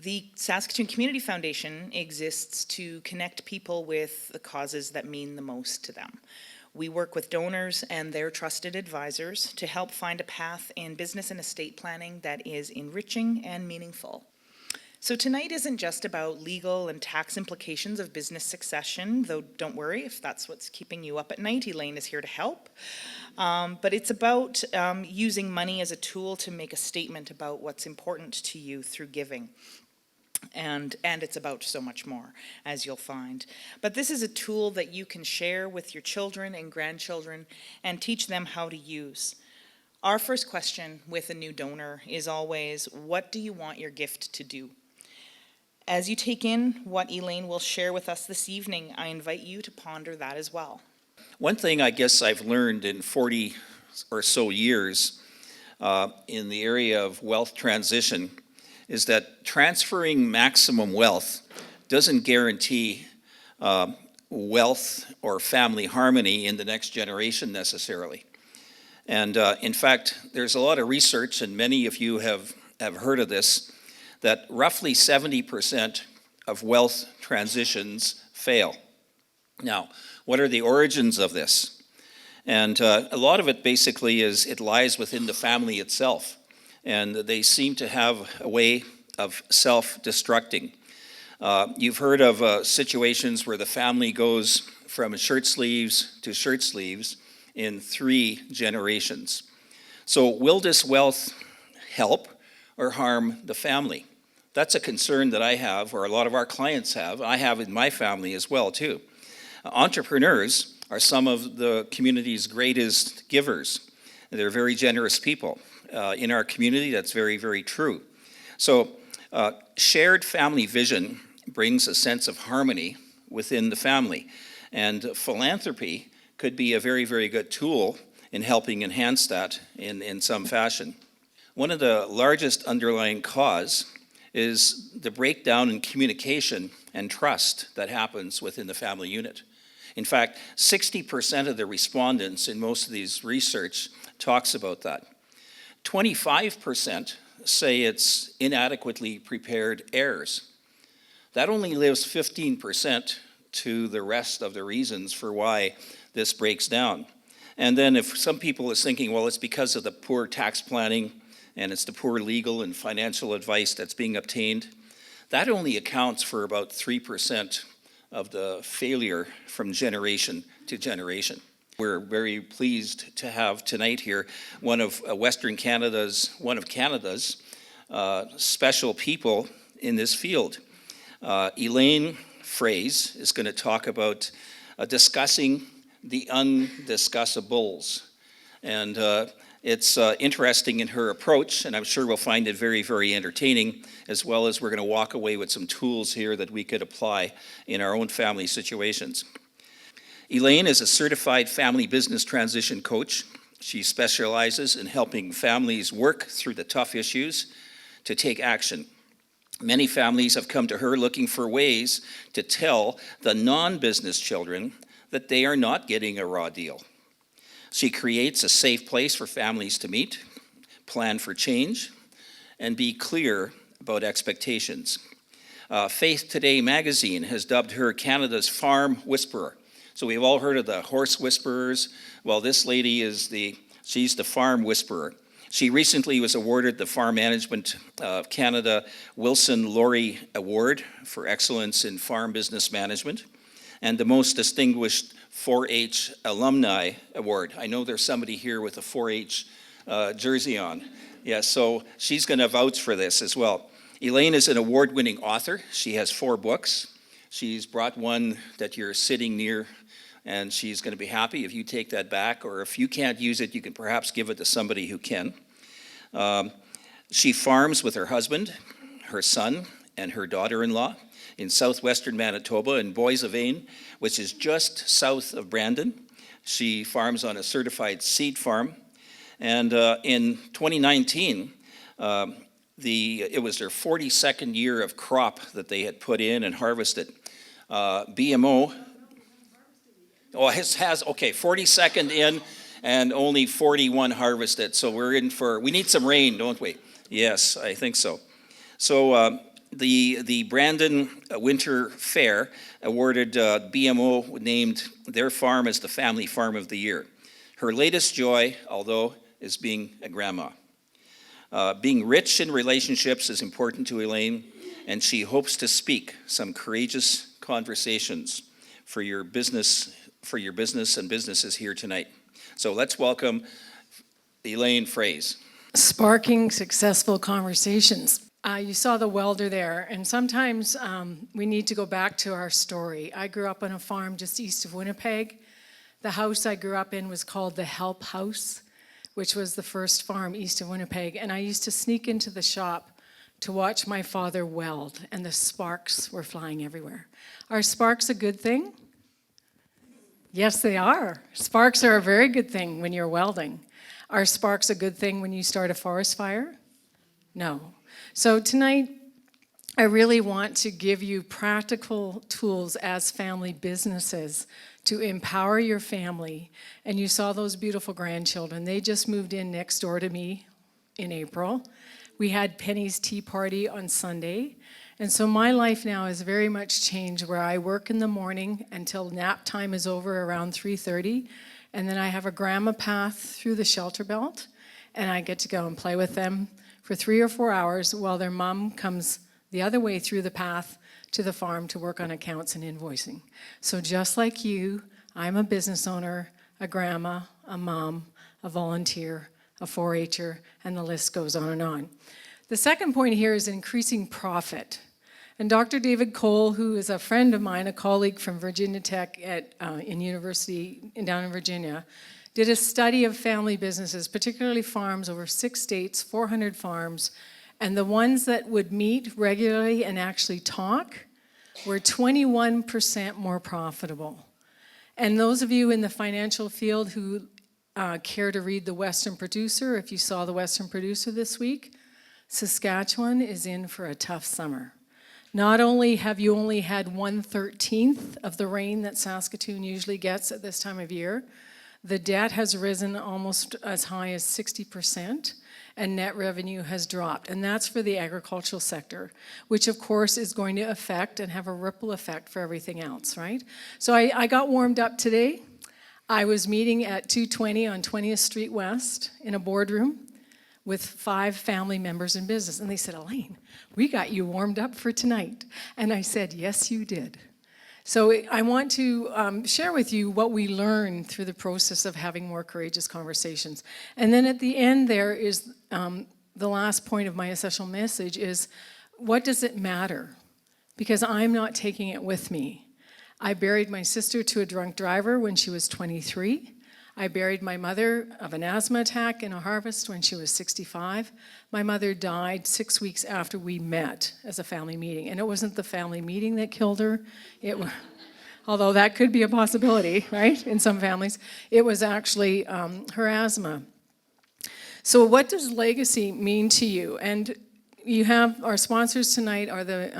The Saskatoon Community Foundation exists to connect people with the causes that mean the most to them. We work with donors and their trusted advisors to help find a path in business and estate planning that is enriching and meaningful. So tonight isn't just about legal and tax implications of business succession, though don't worry if that's what's keeping you up at night, Elaine is here to help. But it's about using money as a tool to make a statement about what's important to you through giving. And it's about so much more, as you'll find. But this is a tool that you can share with your children and grandchildren and teach them how to use. Our first question with a new donor is always, what do you want your gift to do? As you take in what Elaine will share with us this evening, I invite you to ponder that as well. One thing I guess I've learned in 40 or so years in the area of wealth transition is that transferring maximum wealth doesn't guarantee wealth or family harmony in the next generation necessarily. And in fact, there's a lot of research, and many of you have heard of this, that roughly 70% of wealth transitions fail. Now, what are the origins of this? And a lot of it basically is it lies within the family itself. And they seem to have a way of self-destructing. You've heard of situations where the family goes from shirt sleeves to shirt sleeves in 3 generations. So will this wealth help or harm the family? That's a concern that I have, or a lot of our clients have. I have in my family as well, too. Entrepreneurs are some of the community's greatest givers. They're very generous people. In our community, that's very, very true. So shared family vision brings a sense of harmony within the family. And philanthropy could be a very, very good tool in helping enhance that in some fashion. One of the largest underlying cause is the breakdown in communication and trust that happens within the family unit. In fact, 60% of the respondents in most of these research talks about that. 25% say it's inadequately prepared heirs. That only leaves 15% to the rest of the reasons for why this breaks down. And then if some people is thinking, well, it's because of the poor tax planning and it's the poor legal and financial advice that's being obtained, that only accounts for about 3% of the failure from generation to generation. We're very pleased to have tonight here one of Canada's special people in this field. Elaine Froese is going to talk about discussing the undiscussables. And it's interesting in her approach, and I'm sure we'll find it very, very entertaining, as well as we're going to walk away with some tools here that we could apply in our own family situations. Elaine is a certified family business transition coach. She specializes in helping families work through the tough issues to take action. Many families have come to her looking for ways to tell the non-business children that they are not getting a raw deal. She creates a safe place for families to meet, plan for change, and be clear about expectations. Faith Today magazine has dubbed her Canada's farm whisperer. So we've all heard of the horse whisperers. Well, this lady she's the farm whisperer. She recently was awarded the Farm Management of Canada Wilson Laurie Award for Excellence in Farm Business Management, and the most distinguished 4-H Alumni Award. I know there's somebody here with a 4-H jersey on. Yeah, so she's going to vouch for this as well. Elaine is an award-winning author. She has 4 books. She's brought one that you're sitting near, and she's going to be happy if you take that back, or if you can't use it, you can perhaps give it to somebody who can. She farms with her husband, her son, and her daughter-in-law in southwestern Manitoba in Boissevain, which is just south of Brandon. She farms on a certified seed farm. And in 2019, it was their 42nd year of crop that they had put in and harvested. BMO, okay, 42nd in and only 41 harvested. So we need some rain, don't we? Yes, I think so. So The Brandon Winter Fair awarded BMO, named their farm as the Family Farm of the Year. Her latest joy, although, is being a grandma. Being rich in relationships is important to Elaine, and she hopes to speak some courageous conversations for your business and businesses here tonight. So let's welcome Elaine Froese. Sparking successful conversations. You saw the welder there, and sometimes we need to go back to our story. I grew up on a farm just east of Winnipeg. The house I grew up in was called the Help House, which was the first farm east of Winnipeg, and I used to sneak into the shop to watch my father weld, and the sparks were flying everywhere. Are sparks a good thing? Yes, they are. Sparks are a very good thing when you're welding. Are sparks a good thing when you start a forest fire? No. So tonight, I really want to give you practical tools as family businesses to empower your family. And you saw those beautiful grandchildren. They just moved in next door to me in April. We had Penny's tea party on Sunday. And so my life now is very much changed, where I work in the morning until nap time is over around 3:30. And then I have a grandma path through the shelter belt, and I get to go and play with them for 3 or 4 hours while their mom comes the other way through the path to the farm to work on accounts and invoicing. So just like you, I'm a business owner, a grandma, a mom, a volunteer, a 4-H'er, and the list goes on and on. The second point here is increasing profit. And Dr. David Cole, who is a friend of mine, a colleague from Virginia Tech in university down in Virginia, did a study of family businesses, particularly farms over 6 states, 400 farms, and the ones that would meet regularly and actually talk were 21% more profitable. And those of you in the financial field who care to read The Western Producer, if you saw The Western Producer this week, Saskatchewan is in for a tough summer. Not only have you only had 1/13 of the rain that Saskatoon usually gets at this time of year, the debt has risen almost as high as 60%, and net revenue has dropped. And that's for the agricultural sector, which of course is going to affect and have a ripple effect for everything else, right? So I got warmed up today. I was meeting at 220 on 20th Street West in a boardroom with 5 family members in business. And they said, Elaine, we got you warmed up for tonight. And I said, yes, you did. So I want to share with you what we learned through the process of having more courageous conversations. And then at the end there is the last point of my essential message is, what does it matter? Because I'm not taking it with me. I buried my sister to a drunk driver when she was 23. I buried my mother of an asthma attack in a harvest when she was 65. My mother died 6 weeks after we met as a family meeting. And it wasn't the family meeting that killed her. Although that could be a possibility, right, in some families. It was actually her asthma. So what does legacy mean to you? And you have our sponsors tonight are the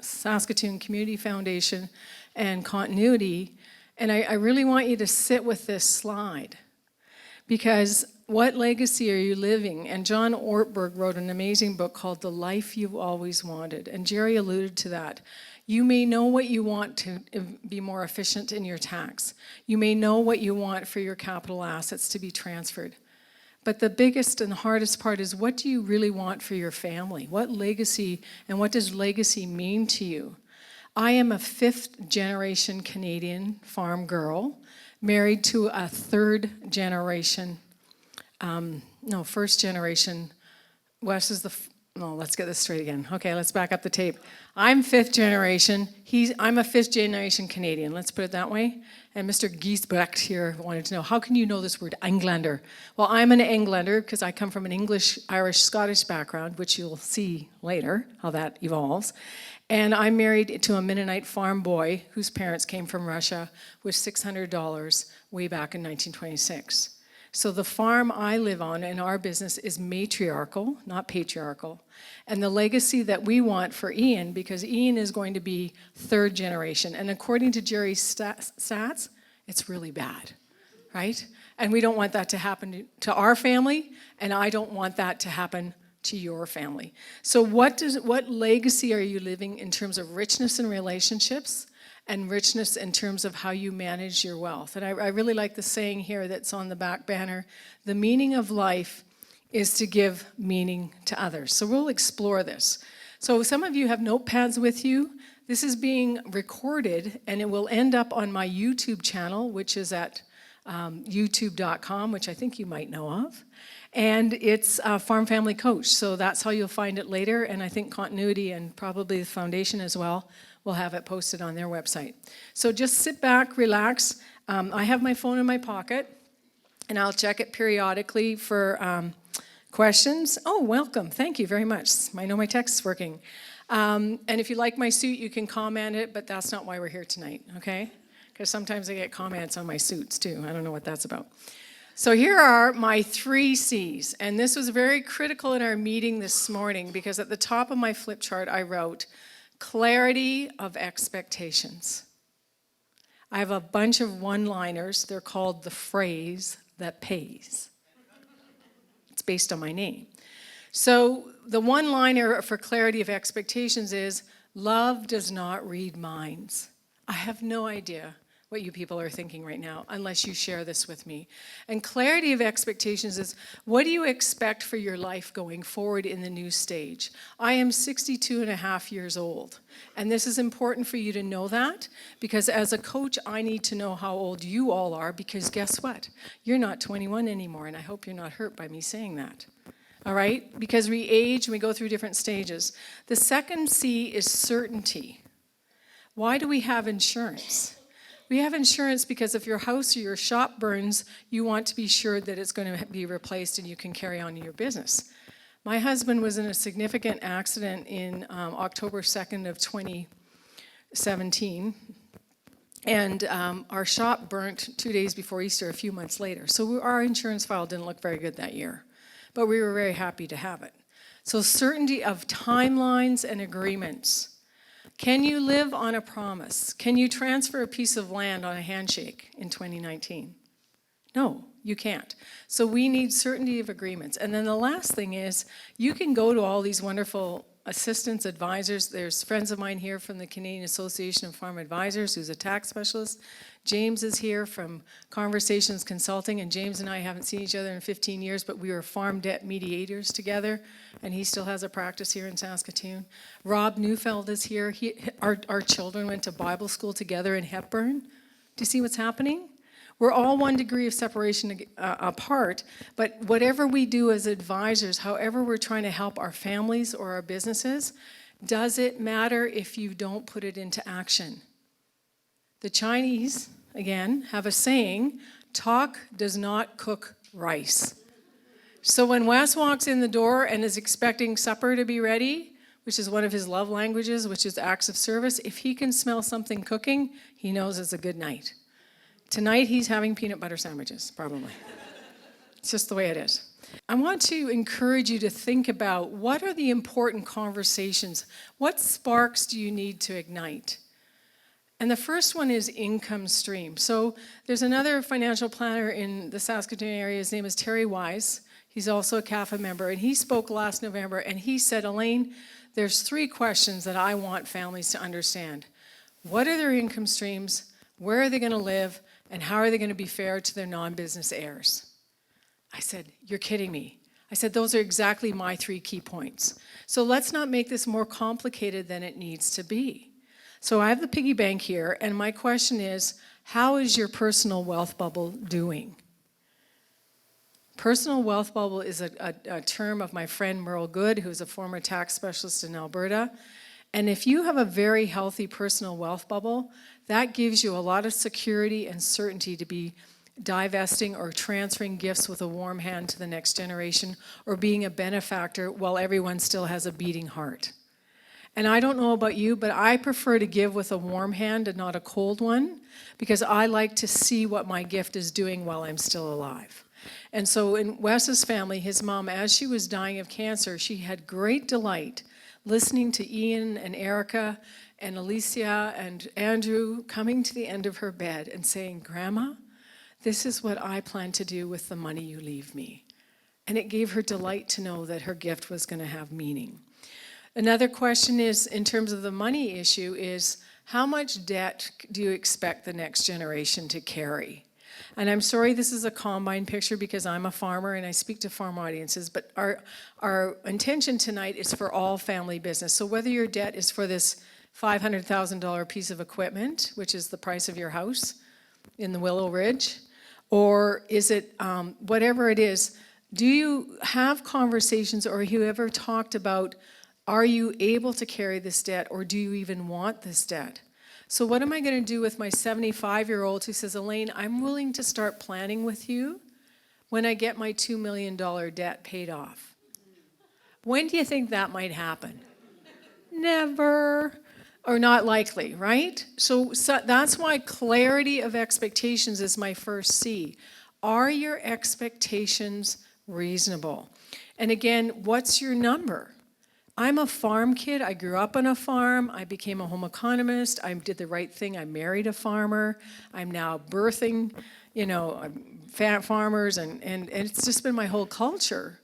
Saskatoon Community Foundation and Continuity. And I really want you to sit with this slide, because what legacy are you living? And John Ortberg wrote an amazing book called The Life You've Always Wanted, and Jerry alluded to that. You may know what you want to be more efficient in your tax. You may know what you want for your capital assets to be transferred. But the biggest and hardest part is, what do you really want for your family? What legacy, and what does legacy mean to you? I am a 5th generation Canadian farm girl, married to a 3rd generation, first generation, Wes is let's get this straight again. Okay, let's back up the tape. I'm 5th generation, I'm a 5th generation Canadian, let's put it that way. And Mr. Giesbrecht here wanted to know, how can you know this word, Englander? Well, I'm an Englander because I come from an English, Irish, Scottish background, which you'll see later, how that evolves. And I'm married to a Mennonite farm boy whose parents came from Russia with $600 way back in 1926. So the farm I live on and our business is matriarchal, not patriarchal. And the legacy that we want for Ian, because Ian is going to be 3rd generation, and according to Jerry's stats, it's really bad, right? And we don't want that to happen to our family, and I don't want that to happen to your family. So what legacy are you living in terms of richness in relationships and richness in terms of how you manage your wealth? And I really like the saying here that's on the back banner, the meaning of life is to give meaning to others. So we'll explore this. So some of you have notepads with you. This is being recorded, and it will end up on my YouTube channel, which is at youtube.com, which I think you might know of. And it's Farm Family Coach, so that's how you'll find it later. And I think Continuity and probably the foundation as well will have it posted on their website. So just sit back, relax. I have my phone in my pocket, and I'll check it periodically for questions. Oh, welcome. Thank you very much. I know my text is working. And if you like my suit, you can comment it, but that's not why we're here tonight, okay? Because sometimes I get comments on my suits too. I don't know what that's about. So here are my 3 C's. And this was very critical in our meeting this morning because at the top of my flip chart I wrote, clarity of expectations. I have a bunch of one-liners. They're called the phrase that pays. It's based on my name. So the one-liner for clarity of expectations is, love does not read minds. I have no idea what you people are thinking right now unless you share this with me. And clarity of expectations is, what do you expect for your life going forward in the new stage? I am 62 and a half years old, and this is important for you to know that, because as a coach, I need to know how old you all are, because guess what? You're not 21 anymore, and I hope you're not hurt by me saying that. All right? Because we age and we go through different stages. The second C is certainty. Why do we have insurance? We have insurance because if your house or your shop burns, you want to be sure that it's going to be replaced and you can carry on your business. My husband was in a significant accident in October 2nd of 2017, and our shop burnt 2 days before Easter, a few months later. So our insurance file didn't look very good that year, but we were very happy to have it. So certainty of timelines and agreements. Can you live on a promise? Can you transfer a piece of land on a handshake in 2019? No, you can't. So we need certainty of agreements. And then the last thing is, you can go to all these wonderful assistants, advisors. There's friends of mine here from the Canadian Association of Farm Advisors, who's a tax specialist. James is here from Conversations Consulting, and James and I haven't seen each other in 15 years, but we were farm debt mediators together, and he still has a practice here in Saskatoon. Rob Neufeld is here. Our children went to Bible school together in Hepburn. Do you see what's happening? We're all 1 degree of separation apart, but whatever we do as advisors, however we're trying to help our families or our businesses, does it matter if you don't put it into action? The Chinese, again, have a saying, talk does not cook rice. So when Wes walks in the door and is expecting supper to be ready, which is one of his love languages, which is acts of service, if he can smell something cooking, he knows it's a good night. Tonight he's having peanut butter sandwiches, probably. It's just the way it is. I want to encourage you to think about, what are the important conversations? What sparks do you need to ignite? And the first one is income stream. So there's another financial planner in the Saskatoon area. His name is Terry Wise. He's also a CAFA member, and he spoke last November, and he said, Elaine, there's 3 questions that I want families to understand. What are their income streams? Where are they going to live? And how are they going to be fair to their non-business heirs? I said, you're kidding me. I said, those are exactly my 3 key points. So let's not make this more complicated than it needs to be. So I have the piggy bank here, and my question is, how is your personal wealth bubble doing? Personal wealth bubble is a term of my friend Merle Good, who's a former tax specialist in Alberta. And if you have a very healthy personal wealth bubble, that gives you a lot of security and certainty to be divesting or transferring gifts with a warm hand to the next generation, or being a benefactor while everyone still has a beating heart. And I don't know about you, but I prefer to give with a warm hand and not a cold one, because I like to see what my gift is doing while I'm still alive. And so in Wes's family, his mom, as she was dying of cancer, she had great delight listening to Ian and Erica and Alicia and Andrew coming to the end of her bed and saying, Grandma, this is what I plan to do with the money you leave me. And it gave her delight to know that her gift was going to have meaning. Another question is, in terms of the money issue, is how much debt do you expect the next generation to carry? And I'm sorry this is a combine picture because I'm a farmer and I speak to farm audiences, but our intention tonight is for all family business. So whether your debt is for this $500,000 piece of equipment, which is the price of your house in the Willow Ridge, or is it whatever it is, do you have conversations or have you ever talked about, are you able to carry this debt or do you even want this debt? So what am I going to do with my 75-year-old who says, Elaine, I'm willing to start planning with you when I get my $2 million debt paid off? When do you think that might happen? Never, or not likely, right? So that's why clarity of expectations is my first C. Are your expectations reasonable? And again, what's your number? I'm a farm kid. I grew up on a farm. I became a home economist. I did the right thing. I married a farmer. I'm now birthing, farmers, and it's just been my whole culture.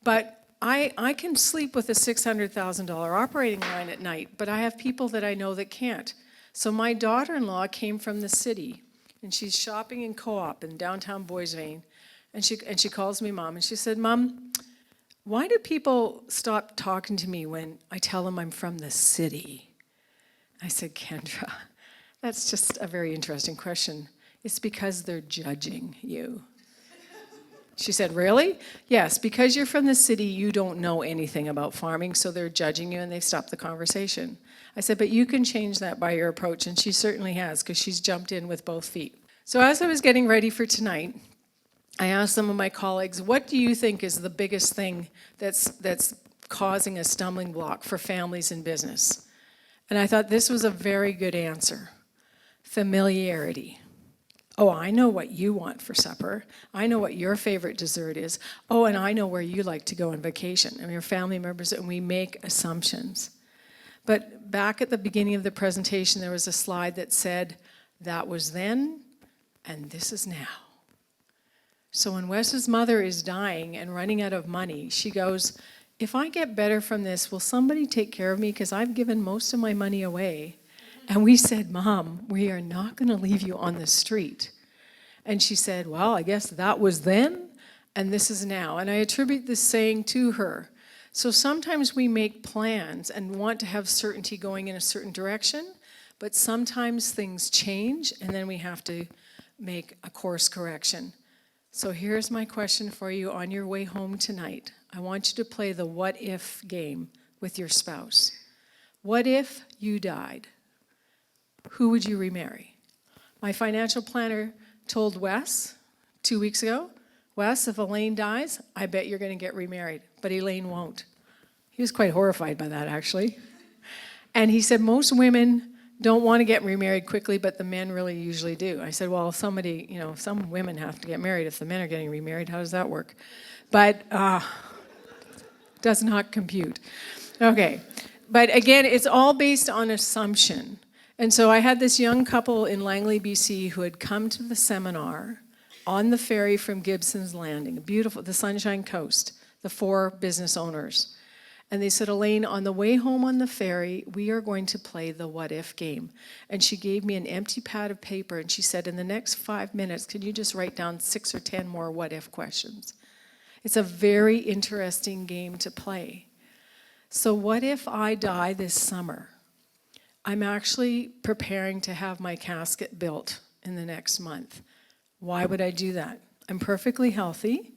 But I can sleep with a $600,000 operating line at night, but I have people that I know that can't. So my daughter-in-law came from the city, and she's shopping in Co-op in downtown Boisvane, and she calls me Mom, and she said, Mom, why do people stop talking to me when I tell them I'm from the city? I said, Kendra, that's just a very interesting question. It's because they're judging you. She said, really? Yes, because you're from the city, you don't know anything about farming, so they're judging you and they stop the conversation. I said, but you can change that by your approach, and she certainly has, because she's jumped in with both feet. So as I was getting ready for tonight, I asked some of my colleagues, what do you think is the biggest thing that's causing a stumbling block for families in business? And I thought this was a very good answer. Familiarity. Oh, I know what you want for supper. I know what your favorite dessert is. Oh, and I know where you like to go on vacation. And your family members, and we make assumptions. But back at the beginning of the presentation, there was a slide that said, that was then, and this is now. So when Wes's mother is dying and running out of money, she goes, if I get better from this, will somebody take care of me? Because I've given most of my money away. And we said, Mom, we are not going to leave you on the street. And she said, well, I guess that was then, and this is now. And I attribute this saying to her. So sometimes we make plans and want to have certainty going in a certain direction, but sometimes things change, and then we have to make a course correction. So here's my question for you on your way home tonight. I want you to play the what if game with your spouse. What if you died? Who would you remarry? My financial planner told Wes 2 weeks ago, Wes, if Elaine dies, I bet you're going to get remarried, but Elaine won't. He was quite horrified by that, actually. And he said most women don't want to get remarried quickly, but the men really usually do. I said, well, some women have to get married if the men are getting remarried. How does that work? But does not compute. Okay, but again, it's all based on assumption. And so I had this young couple in Langley, BC, who had come to the seminar on the ferry from Gibson's Landing, beautiful, the Sunshine Coast, the 4 business owners. And they said, Elaine, on the way home on the ferry, we are going to play the what if game. And she gave me an empty pad of paper, and she said, in the next 5 minutes, can you just write down 6 or 10 more what if questions? It's a very interesting game to play. So what if I die this summer? I'm actually preparing to have my casket built in the next month. Why would I do that? I'm perfectly healthy.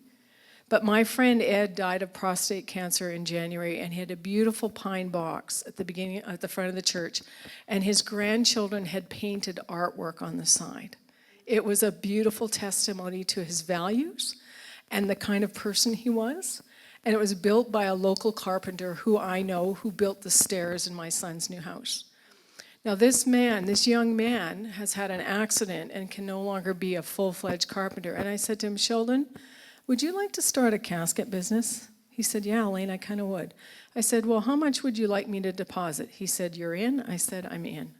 But my friend Ed died of prostate cancer in January, and he had a beautiful pine box at the front of the church, and his grandchildren had painted artwork on the side. It was a beautiful testimony to his values and the kind of person he was, and it was built by a local carpenter who I know, who built the stairs in my son's new house. Now this young man, has had an accident and can no longer be a full-fledged carpenter, and I said to him, Sheldon, would you like to start a casket business? He said, yeah, Elaine, I kind of would. I said, well, how much would you like me to deposit? He said, you're in? I said, I'm in.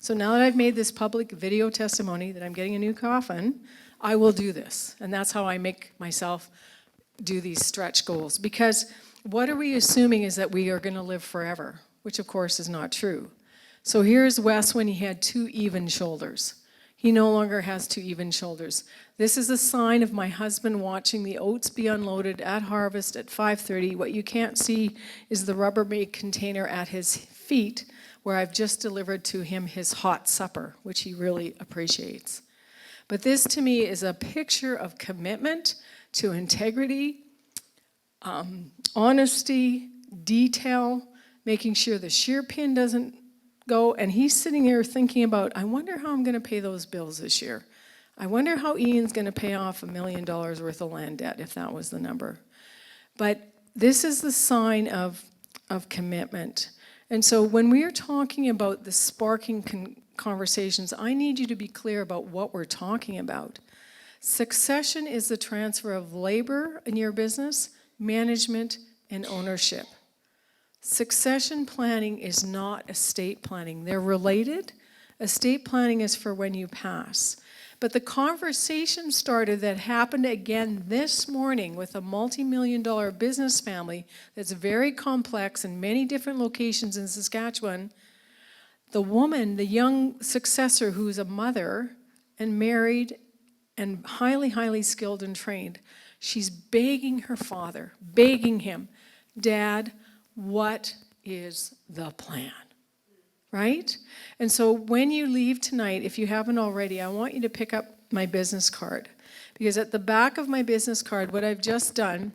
So now that I've made this public video testimony that I'm getting a new coffin, I will do this. And that's how I make myself do these stretch goals, because what are we assuming is that we are going to live forever, which of course is not true. So here's Wes when he had 2 even shoulders. He no longer has 2 even shoulders. This is a sign of my husband watching the oats be unloaded at harvest at 5:30. What you can't see is the Rubbermaid container at his feet, where I've just delivered to him his hot supper, which he really appreciates. But this to me is a picture of commitment to integrity, honesty, detail, making sure the shear pin doesn't go. And he's sitting there thinking about, I wonder how I'm going to pay those bills this year. I wonder how Ian's going to pay off $1 million worth of land debt, if that was the number. But this is the sign of commitment. And so when we are talking about the sparking conversations, I need you to be clear about what we're talking about. Succession is the transfer of labor in your business, management, and ownership. Succession planning is not estate planning. They're related. Estate planning is for when you pass. But the conversation started that happened again this morning with a multi-million-dollar business family that's very complex in many different locations in Saskatchewan. The woman, the young successor who's a mother and married and highly, highly skilled and trained, she's begging her father, begging him, Dad, what is the plan? Right? And so when you leave tonight, if you haven't already, I want you to pick up my business card. Because at the back of my business card, what I've just done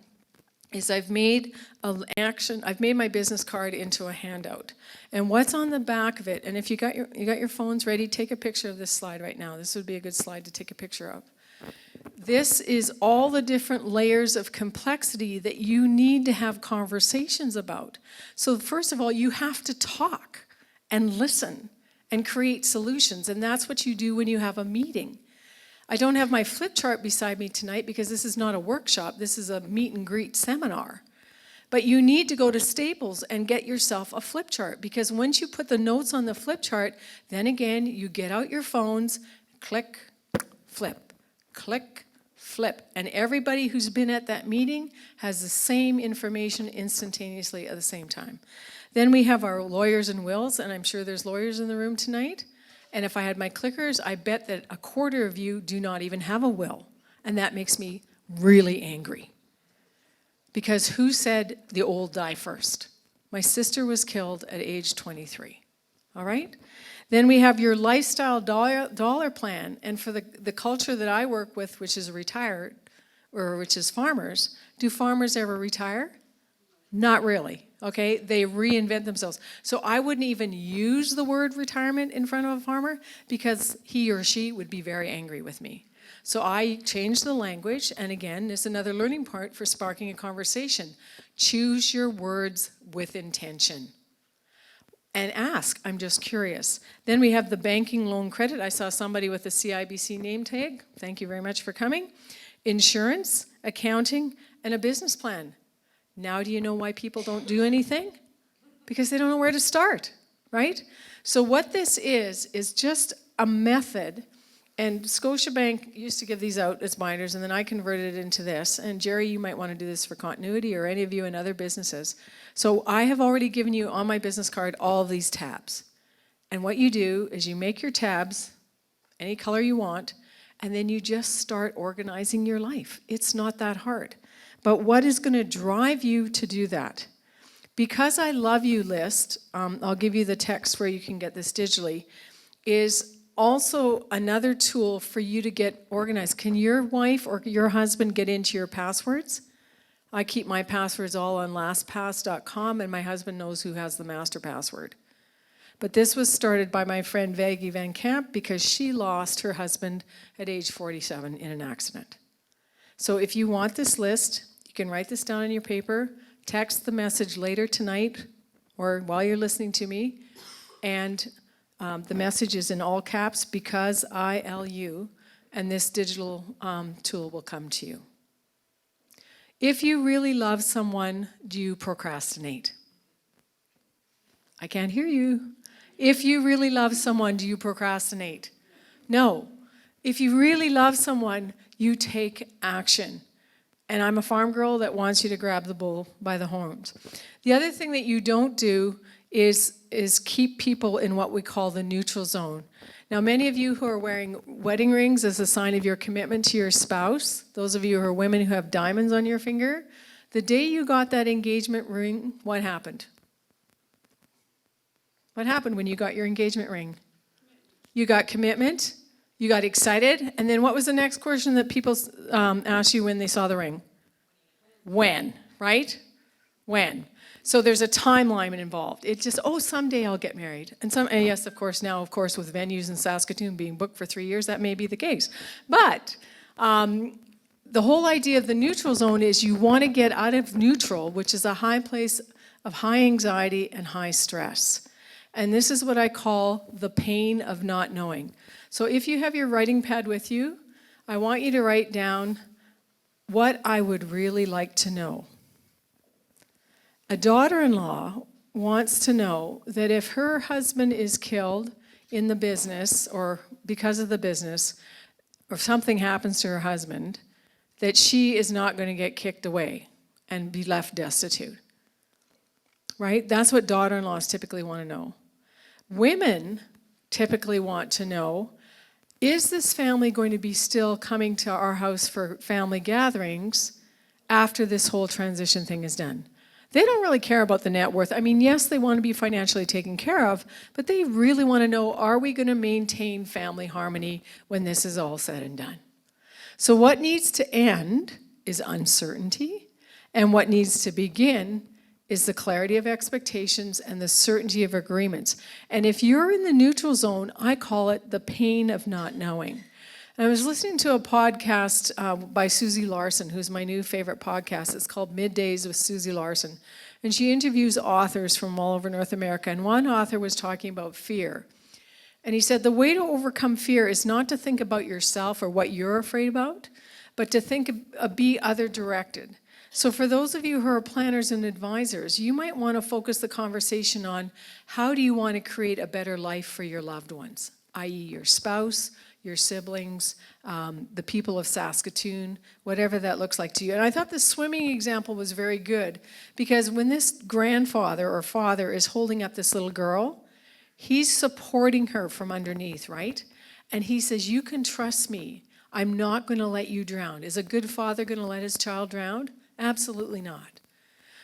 is I've made my business card into a handout. And what's on the back of it, and if you got your phones ready, take a picture of this slide right now. This would be a good slide to take a picture of. This is all the different layers of complexity that you need to have conversations about. So first of all, you have to talk and listen and create solutions. And that's what you do when you have a meeting. I don't have my flip chart beside me tonight because this is not a workshop. This is a meet and greet seminar. But you need to go to Staples and get yourself a flip chart, because once you put the notes on the flip chart, then again, you get out your phones, click, flip, click, flip. And everybody who's been at that meeting has the same information instantaneously at the same time. Then we have our lawyers and wills, and I'm sure there's lawyers in the room tonight. And if I had my clickers, I bet that a quarter of you do not even have a will. And that makes me really angry. Because who said the old die first? My sister was killed at age 23. All right? Then we have your lifestyle dollar plan. And for the culture that I work with, which is retired, or which is farmers, do farmers ever retire? Not really. Okay, they reinvent themselves. So I wouldn't even use the word retirement in front of a farmer because he or she would be very angry with me. So I changed the language, and again, there's another learning part for sparking a conversation. Choose your words with intention. And ask, I'm just curious. Then we have the banking loan credit. I saw somebody with a CIBC name tag. Thank you very much for coming. Insurance, accounting, and a business plan. Now do you know why people don't do anything? Because they don't know where to start, right? So what this is just a method, and Scotiabank used to give these out as binders, and then I converted it into this. And Jerry, you might want to do this for continuity, or any of you in other businesses. So I have already given you on my business card all of these tabs. And what you do is you make your tabs any color you want, and then you just start organizing your life. It's not that hard. But what is going to drive you to do that? Because I Love You list, I'll give you the text where you can get this digitally, is also another tool for you to get organized. Can your wife or your husband get into your passwords? I keep my passwords all on lastpass.com, and my husband knows who has the master password. But this was started by my friend Vaggie Van Camp because she lost her husband at age 47 in an accident. So if you want this list, you can write this down on your paper, text the message later tonight or while you're listening to me, and the message is in all caps, because I LU, and this digital tool will come to you. If you really love someone, do you procrastinate? I can't hear you. If you really love someone, do you procrastinate? No. If you really love someone, you take action. And I'm a farm girl that wants you to grab the bull by the horns. The other thing that you don't do is keep people in what we call the neutral zone. Now, many of you who are wearing wedding rings as a sign of your commitment to your spouse, those of you who are women who have diamonds on your finger, the day you got that engagement ring, what happened? What happened when you got your engagement ring? You got commitment, you got excited, and then what was the next question that people asked you when they saw the ring? When, right? When. So there's a timeline involved. It's just, oh, someday I'll get married. And yes, of course, now, of course, with venues in Saskatoon being booked for 3 years, that may be the case. But the whole idea of the neutral zone is you want to get out of neutral, which is a high place of high anxiety and high stress. And this is what I call the pain of not knowing. So if you have your writing pad with you, I want you to write down what I would really like to know. A daughter-in-law wants to know that if her husband is killed in the business or because of the business, or something happens to her husband, that she is not going to get kicked away and be left destitute. Right? That's what daughter-in-laws typically want to know. Women typically want to know, is this family going to be still coming to our house for family gatherings after this whole transition thing is done? They don't really care about the net worth. I mean, yes, they want to be financially taken care of, but they really want to know, are we going to maintain family harmony when this is all said and done? So what needs to end is uncertainty, and what needs to begin is the clarity of expectations and the certainty of agreements. And if you're in the neutral zone, I call it the pain of not knowing. And I was listening to a podcast by Susie Larson, who's my new favorite podcast. It's called Middays with Susie Larson. And she interviews authors from all over North America. And one author was talking about fear. And he said the way to overcome fear is not to think about yourself or what you're afraid about, but to think be other-directed. So for those of you who are planners and advisors, you might want to focus the conversation on how do you want to create a better life for your loved ones, i.e. your spouse, your siblings, the people of Saskatoon, whatever that looks like to you. And I thought the swimming example was very good because when this grandfather or father is holding up this little girl, he's supporting her from underneath, right? And he says, you can trust me. I'm not going to let you drown. Is a good father going to let his child drown? Absolutely not.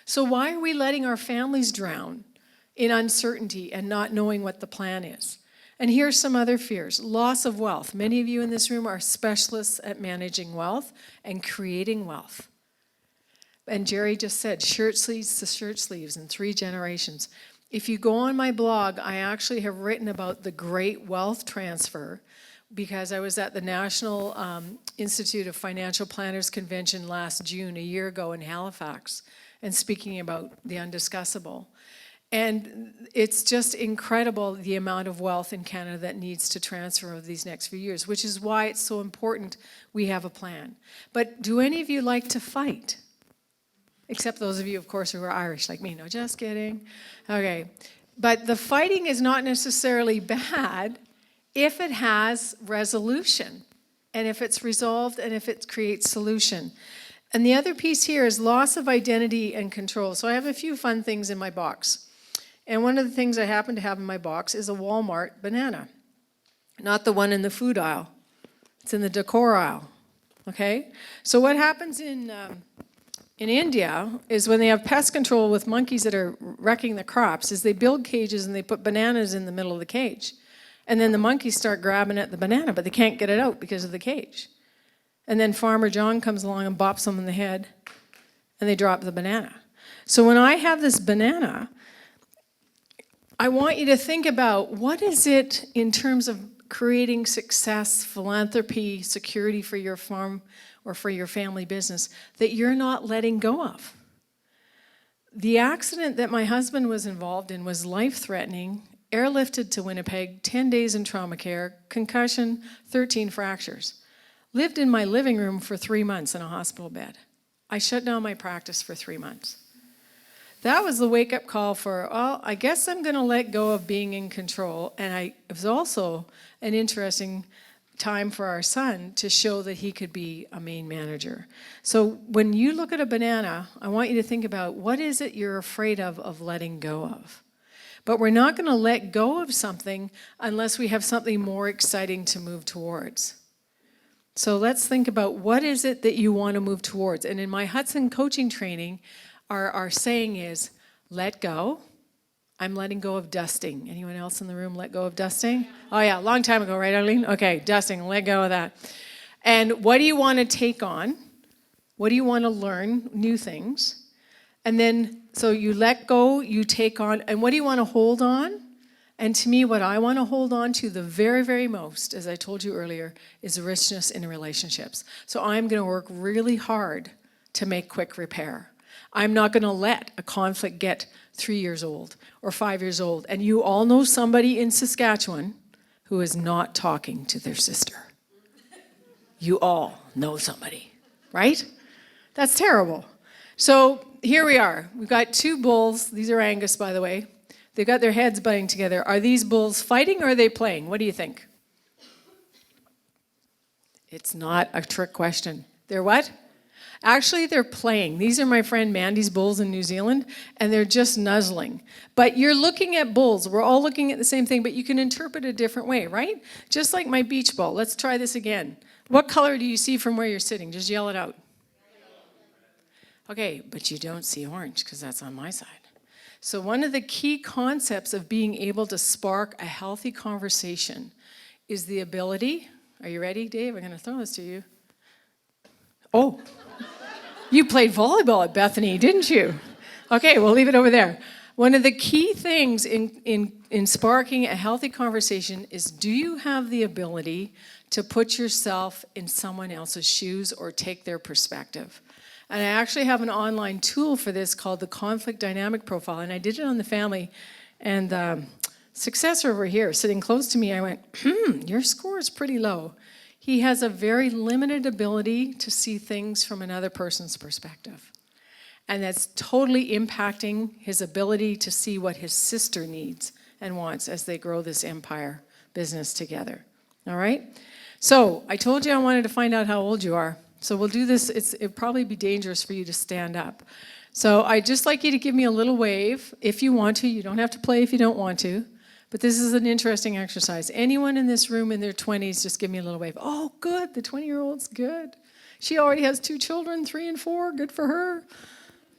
So why are we letting our families drown in uncertainty and not knowing what the plan is? And here's some other fears. Loss of wealth. Many of you in this room are specialists at managing wealth and creating wealth. And Jerry just said, shirt sleeves to shirt sleeves in 3 generations. If you go on my blog, I actually have written about the great wealth transfer because I was at the National Institute of Financial Planners Convention last June, a year ago in Halifax, and speaking about the undiscussable. And it's just incredible the amount of wealth in Canada that needs to transfer over these next few years, which is why it's so important we have a plan. But do any of you like to fight? Except those of you, of course, who are Irish like me. No, just kidding. Okay. But the fighting is not necessarily bad if it has resolution, and if it's resolved, and if it creates solution. And the other piece here is loss of identity and control. So I have a few fun things in my box. And one of the things I happen to have in my box is a Walmart banana. Not the one in the food aisle. It's in the decor aisle. Okay? So what happens in India is when they have pest control with monkeys that are wrecking the crops, is they build cages and they put bananas in the middle of the cage. And then the monkeys start grabbing at the banana, but they can't get it out because of the cage. And then Farmer John comes along and bops them in the head, and they drop the banana. So when I have this banana, I want you to think about what is it in terms of creating success, philanthropy, security for your farm or for your family business that you're not letting go of. The accident that my husband was involved in was life-threatening, airlifted to Winnipeg, 10 days in trauma care, concussion, 13 fractures. Lived in my living room for 3 months in a hospital bed. I shut down my practice for 3 months. That was the wake-up call for, well, I guess I'm going to let go of being in control. And it was also an interesting time for our son to show that he could be a main manager. So when you look at a banana, I want you to think about what is it you're afraid of letting go of. But we're not going to let go of something unless we have something more exciting to move towards. So let's think about what is it that you want to move towards. And in my Hudson coaching training, our saying is, let go. I'm letting go of dusting. Anyone else in the room let go of dusting? Oh yeah, a long time ago, right, Arlene? Okay, dusting, let go of that. And what do you want to take on? What do you want to learn? New things. And then, so you let go, you take on, and what do you want to hold on? And to me, what I want to hold on to the very, very most, as I told you earlier, is richness in relationships. So I'm going to work really hard to make quick repair. I'm not going to let a conflict get 3 years old or 5 years old. And you all know somebody in Saskatchewan who is not talking to their sister. You all know somebody, right? That's terrible. So here we are. We've got 2 bulls. These are Angus, by the way. They've got their heads butting together. Are these bulls fighting or are they playing? What do you think? It's not a trick question. They're what? Actually, they're playing. These are my friend Mandy's bulls in New Zealand, and they're just nuzzling. But you're looking at bulls. We're all looking at the same thing, but you can interpret it a different way, right? Just like my beach ball. Let's try this again. What color do you see from where you're sitting? Just yell it out. Okay, but you don't see orange because that's on my side. So one of the key concepts of being able to spark a healthy conversation is the ability, are you ready, Dave? I'm going to throw this to you. Oh, you played volleyball at Bethany, didn't you? Okay, we'll leave it over there. One of the key things in sparking a healthy conversation is, do you have the ability to put yourself in someone else's shoes or take their perspective? And I actually have an online tool for this called the Conflict Dynamic Profile, and I did it on the family. And the successor over here, sitting close to me, I went, your score is pretty low. He has a very limited ability to see things from another person's perspective. And that's totally impacting his ability to see what his sister needs and wants as they grow this empire business together. All right? So I told you I wanted to find out how old you are. So we'll do this. It'd probably be dangerous for you to stand up. So I'd just like you to give me a little wave if you want to. You don't have to play if you don't want to. But this is an interesting exercise. Anyone in this room in their 20s, just give me a little wave. Oh, good. The 20-year-old's good. She already has 2 children, 3 and 4. Good for her.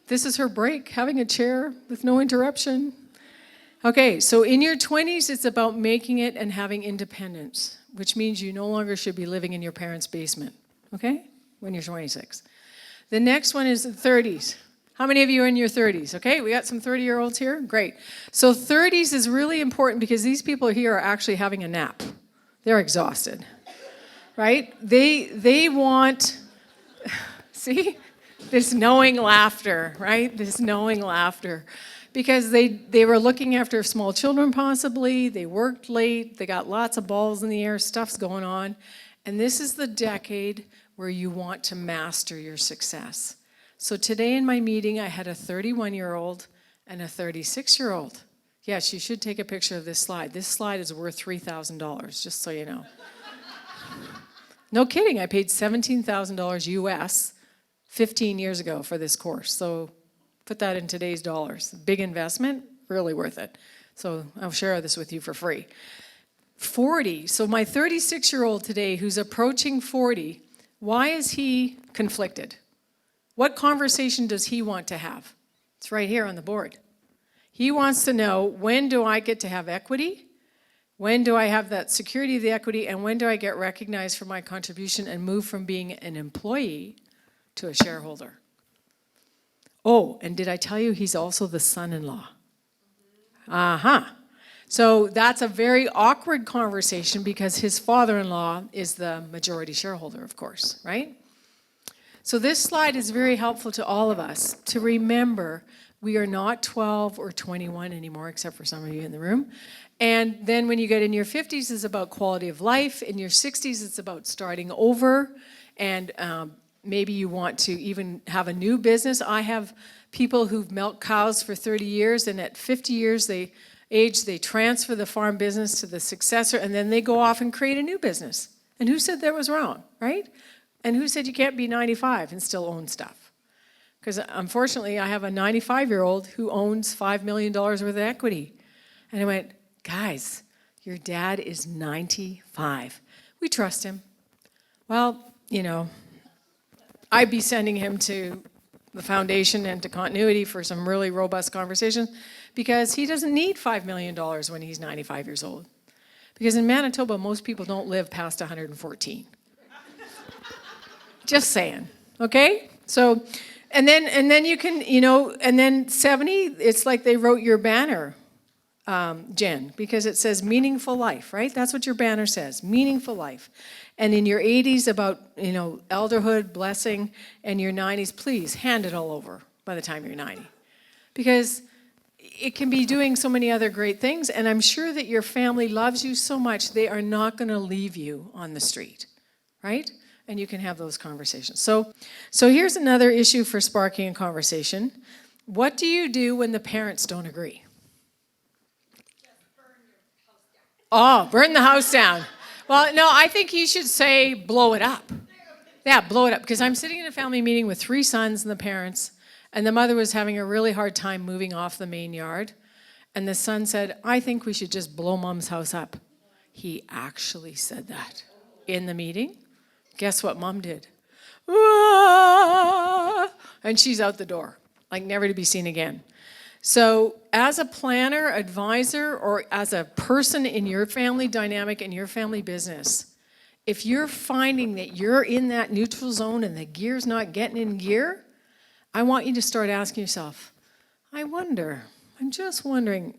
This is her break, having a chair with no interruption. Okay, so in your 20s, it's about making it and having independence, which means you no longer should be living in your parents' basement. Okay? When you're 26. The next one is the 30s. How many of you are in your 30s? Okay, we got some 30-year-olds here. Great. So 30s is really important because these people here are actually having a nap. They're exhausted, right? They want, see, this knowing laughter, right? This knowing laughter. Because they were looking after small children possibly. They worked late. They got lots of balls in the air. Stuff's going on. And this is the decade where you want to master your success. So today in my meeting, I had a 31-year-old and a 36-year-old. Yes, you should take a picture of this slide. This slide is worth $3,000, just so you know. No kidding, I paid $17,000 US 15 years ago for this course. So put that in today's dollars. Big investment, really worth it. So I'll share this with you for free. 40, so my 36-year-old today who's approaching 40, why is he conflicted? What conversation does he want to have? It's right here on the board. He wants to know, when do I get to have equity? When do I have that security of the equity? And when do I get recognized for my contribution and move from being an employee to a shareholder? Oh, and did I tell you he's also the son-in-law? Uh-huh. So that's a very awkward conversation because his father-in-law is the majority shareholder, of course, right? So this slide is very helpful to all of us to remember we are not 12 or 21 anymore, except for some of you in the room. And then when you get in your 50s, it's about quality of life. In your 60s, it's about starting over. And maybe you want to even have a new business. I have people who've milked cows for 30 years, and at 50 years, they transfer the farm business to the successor, and then they go off and create a new business. And who said that was wrong, right? And who said you can't be 95 and still own stuff? Because unfortunately, I have a 95-year-old who owns $5 million worth of equity. And I went, guys, your dad is 95. We trust him. Well, I'd be sending him to the foundation and to continuity for some really robust conversations because he doesn't need $5 million when he's 95 years old. Because in Manitoba, most people don't live past 114. Just saying, okay? So, and then you can, and then 70, it's like they wrote your banner, Jen, because it says meaningful life, right? That's what your banner says, meaningful life. And in your 80s about, elderhood, blessing, and your 90s, please hand it all over by the time you're 90. Because it can be doing so many other great things, and I'm sure that your family loves you so much, they are not going to leave you on the street, right? And you can have those conversations. So here's another issue for sparking a conversation. What do you do when the parents don't agree? Oh, burn the house down. Well, no, I think you should say blow it up. Yeah, blow it up. Because I'm sitting in a family meeting with 3 sons and the parents, and the mother was having a really hard time moving off the main yard. And the son said, I think we should just blow Mom's house up. He actually said that in the meeting. Guess what Mom did? Ah! And she's out the door, like never to be seen again. So as a planner, advisor, or as a person in your family dynamic and your family business, if you're finding that you're in that neutral zone and the gear's not getting in gear, I want you to start asking yourself, I'm just wondering,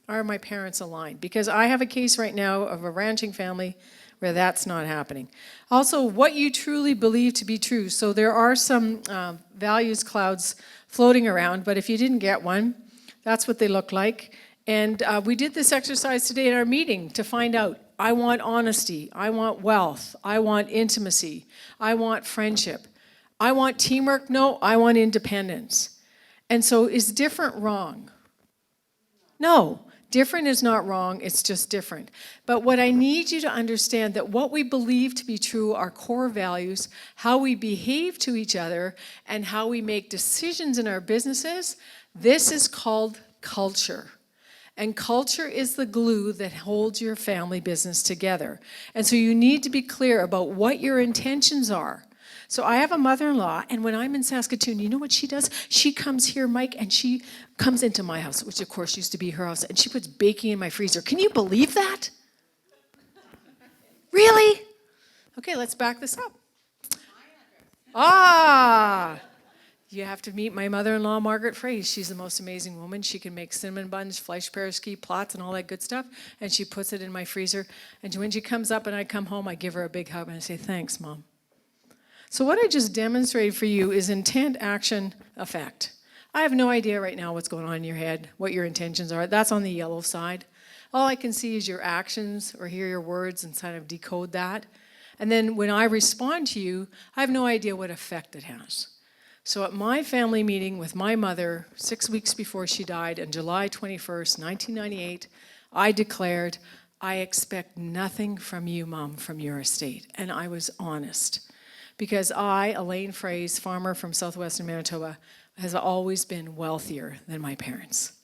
are my parents aligned? Because I have a case right now of a ranching family where that's not happening. Also, what you truly believe to be true. So there are some values clouds floating around, but if you didn't get one, that's what they look like. And we did this exercise today in our meeting to find out, I want honesty, I want wealth, I want intimacy, I want friendship. I want teamwork, no, I want independence. And so is different wrong? No. Different is not wrong, it's just different. But what I need you to understand that what we believe to be true are core values, how we behave to each other, and how we make decisions in our businesses. This is called culture. And culture is the glue that holds your family business together. And so you need to be clear about what your intentions are. So I have a mother-in-law, and when I'm in Saskatoon, you know what she does? She comes here, Mike, and she comes into my house, which of course used to be her house, and she puts baking in my freezer. Can you believe that? Really? Okay, let's back this up. You have to meet my mother-in-law, Margaret Froese. She's the most amazing woman. She can make cinnamon buns, Fleischpersky, plots, and all that good stuff, and she puts it in my freezer. And when she comes up and I come home, I give her a big hug, and I say, thanks, Mom. So what I just demonstrated for you is intent, action, effect. I have no idea right now what's going on in your head, what your intentions are. That's on the yellow side. All I can see is your actions or hear your words and kind of decode that. And then when I respond to you, I have no idea what effect it has. So at my family meeting with my mother 6 weeks before she died on July 21st, 1998, I declared, I expect nothing from you, Mom, from your estate. And I was honest. Because I, Elaine Froese, farmer from southwestern Manitoba, has always been wealthier than my parents.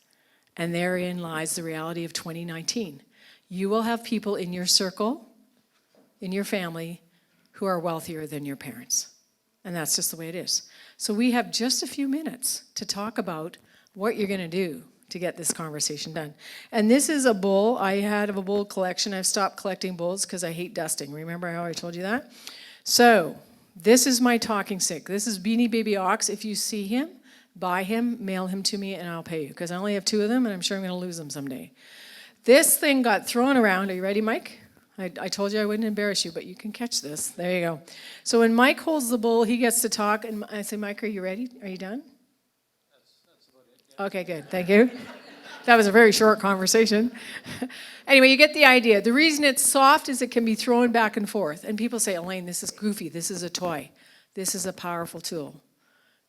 And therein lies the reality of 2019. You will have people in your circle, in your family, who are wealthier than your parents. And that's just the way it is. So we have just a few minutes to talk about what you're going to do to get this conversation done. And this is a bowl. I had a bowl collection. I've stopped collecting bowls because I hate dusting. Remember how I told you that? So this is my talking stick. This is Beanie Baby Ox. If you see him, buy him, mail him to me, and I'll pay you. Because I only have 2 of them, and I'm sure I'm going to lose them someday. This thing got thrown around. Are you ready, Mike? I told you I wouldn't embarrass you, but you can catch this. There you go. So when Mike holds the bowl, he gets to talk, and I say, Mike, are you ready? Are you done? That's about it. Yeah. Okay, good. Thank you. That was a very short conversation. Anyway, you get the idea. The reason it's soft is it can be thrown back and forth. And people say, Elaine, this is goofy. This is a toy. This is a powerful tool.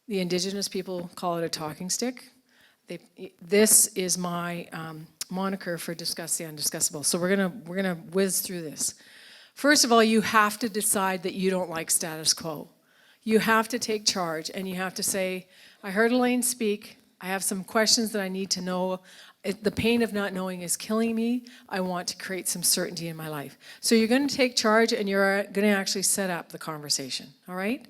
The Indigenous people call it a talking stick. This is my moniker for discuss the undiscussable. So we're gonna whiz through this. First of all, you have to decide that you don't like status quo. You have to take charge, and you have to say, I heard Elaine speak. I have some questions that I need to know. The pain of not knowing is killing me. I want to create some certainty in my life. So you're going to take charge, and you're going to actually set up the conversation, all right?